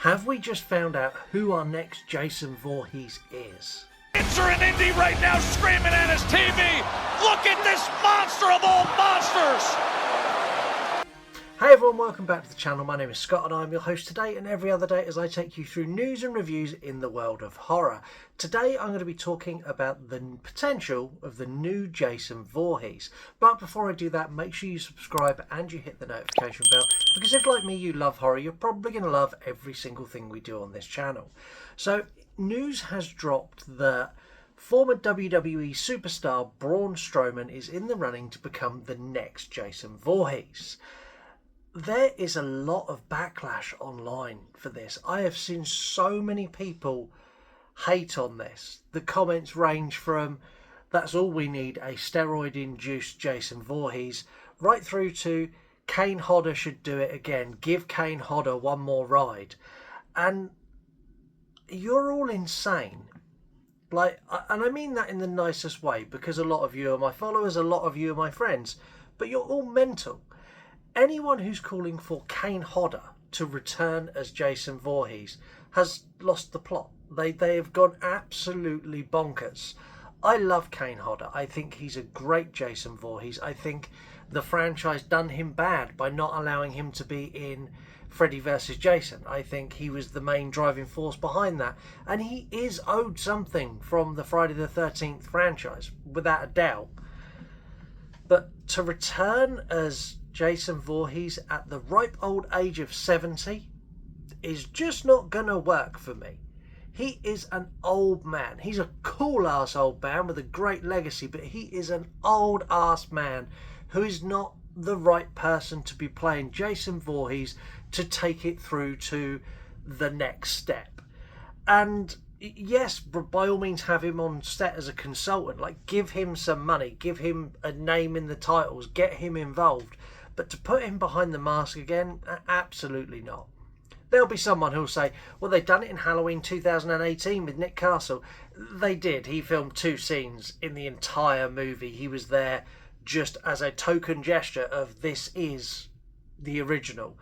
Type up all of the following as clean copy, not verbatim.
Have we just found out who our next Jason Voorhees is? Are in Indy right now screaming at his TV. Look at this monster of all monsters. Hey everyone, welcome back to the channel. My name is Scott and I'm your host today and every other day as I take you through news and reviews in the world of horror. Today I'm going to be talking about the potential of the new Jason Voorhees. But before I do that, make sure you subscribe and you hit the notification bell, because if like me you love horror, you're probably going to love every single thing we do on this channel. So news has dropped that former WWE superstar Braun Strowman is in the running to become the next Jason Voorhees. There is a lot of backlash online for this. I have seen so many people hate on this. The comments range from, that's all we need, a steroid-induced Jason Voorhees, right through to, Kane Hodder should do it again. Give Kane Hodder one more ride. And you're all insane. And I mean that in the nicest way, because a lot of you are my followers, a lot of you are my friends, but you're all mental. Anyone who's calling for Kane Hodder to return as Jason Voorhees has lost the plot. They have gone absolutely bonkers. I love Kane Hodder. I think he's a great Jason Voorhees. I think the franchise done him bad by not allowing him to be in Freddy vs. Jason. I think he was the main driving force behind that. And he is owed something from the Friday the 13th franchise, without a doubt. But to return as Jason Voorhees at the ripe old age of 70 is just not gonna work for me. He is an old man. He's a cool ass old man with a great legacy, but he is an old ass man who is not the right person to be playing Jason Voorhees to take it through to the next step. And yes, by all means have him on set as a consultant, like give him some money, give him a name in the titles, get him involved. But to put him behind the mask again, absolutely not. There'll be someone who'll say, well, they've done it in Halloween 2018 with Nick Castle. They did. He filmed 2 scenes in the entire movie. He was there just as a token gesture of this is the original.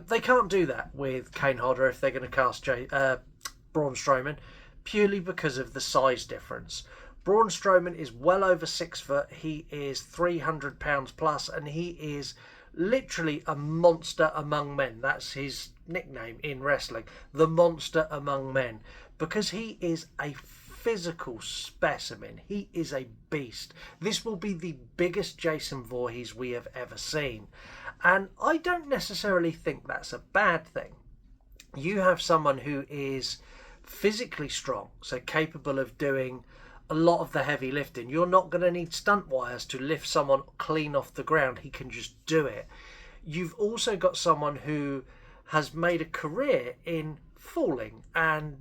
They can't do that with Kane Hodder if they're going to cast Braun Strowman, purely because of the size difference. Braun Strowman is well over 6 foot. He is 300 pounds plus, and he is literally a monster among men. That's his nickname in wrestling, the monster among men, because he is a physical specimen. He is a beast. This will be the biggest Jason Voorhees we have ever seen, and I don't necessarily think that's a bad thing. You have someone who is physically strong, so capable of doing a lot of the heavy lifting. You're not going to need stunt wires to lift someone clean off the ground. He can just do it. You've also got someone who has made a career in falling and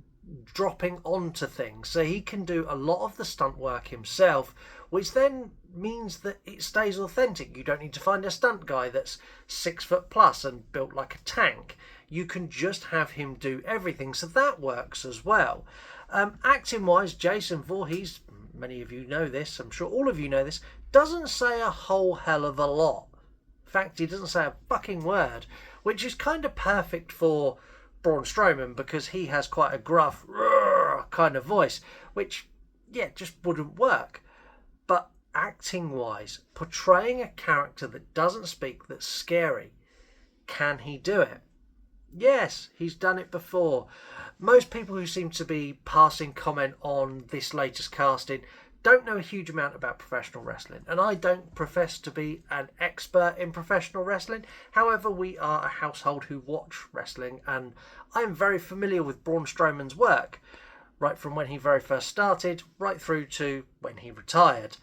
dropping onto things, so he can do a lot of the stunt work himself, which then means that it stays authentic. You don't need to find a stunt guy that's 6 foot plus and built like a tank. You can just have him do everything, so that works as well. Acting wise, Jason Voorhees, many of you know this, I'm sure all of you know this, doesn't say a whole hell of a lot. In fact, he doesn't say a fucking word, which is kind of perfect for Braun Strowman, because he has quite a gruff kind of voice, which, yeah, just wouldn't work. But acting wise, portraying a character that doesn't speak, that's scary, can he do it? Yes, he's done it before. Most people who seem to be passing comment on this latest casting don't know a huge amount about professional wrestling, and I don't profess to be an expert in professional wrestling. However, we are a household who watch wrestling, and I am very familiar with Braun Strowman's work, right from when he very first started, right through to when he retired.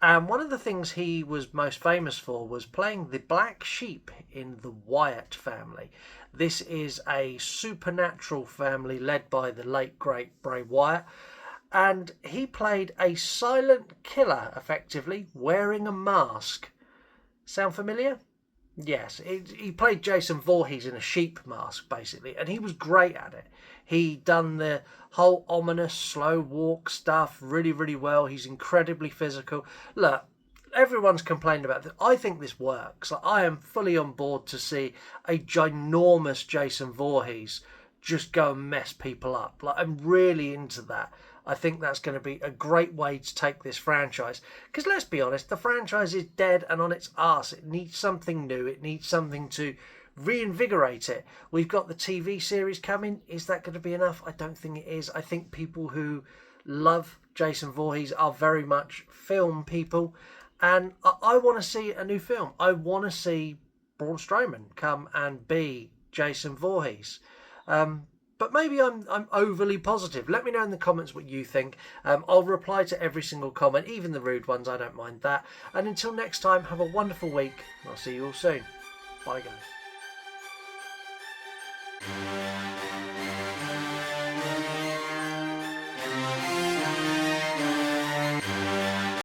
And one of the things he was most famous for was playing the black sheep in the Wyatt family. This is a supernatural family led by the late, great Bray Wyatt. And he played a silent killer, effectively, wearing a mask. Sound familiar? Yes, he played Jason Voorhees in a sheep mask, basically, and he was great at it. He done the whole ominous slow walk stuff really, really well. He's incredibly physical. Look, everyone's complained about this. I think this works. Like, I am fully on board to see a ginormous Jason Voorhees just go and mess people up. Like, I'm really into that. I think that's going to be a great way to take this franchise. Because let's be honest, the franchise is dead and on its arse. It needs something new. It needs something to reinvigorate it. We've got the TV series coming. Is that going to be enough? I don't think it is. I think people who love Jason Voorhees are very much film people. And I want to see a new film. I want to see Braun Strowman come and be Jason Voorhees. But maybe I'm overly positive. Let me know in the comments what you think. I'll reply to every single comment, even the rude ones. I don't mind that. And until next time, have a wonderful week. I'll see you all soon. Bye, guys.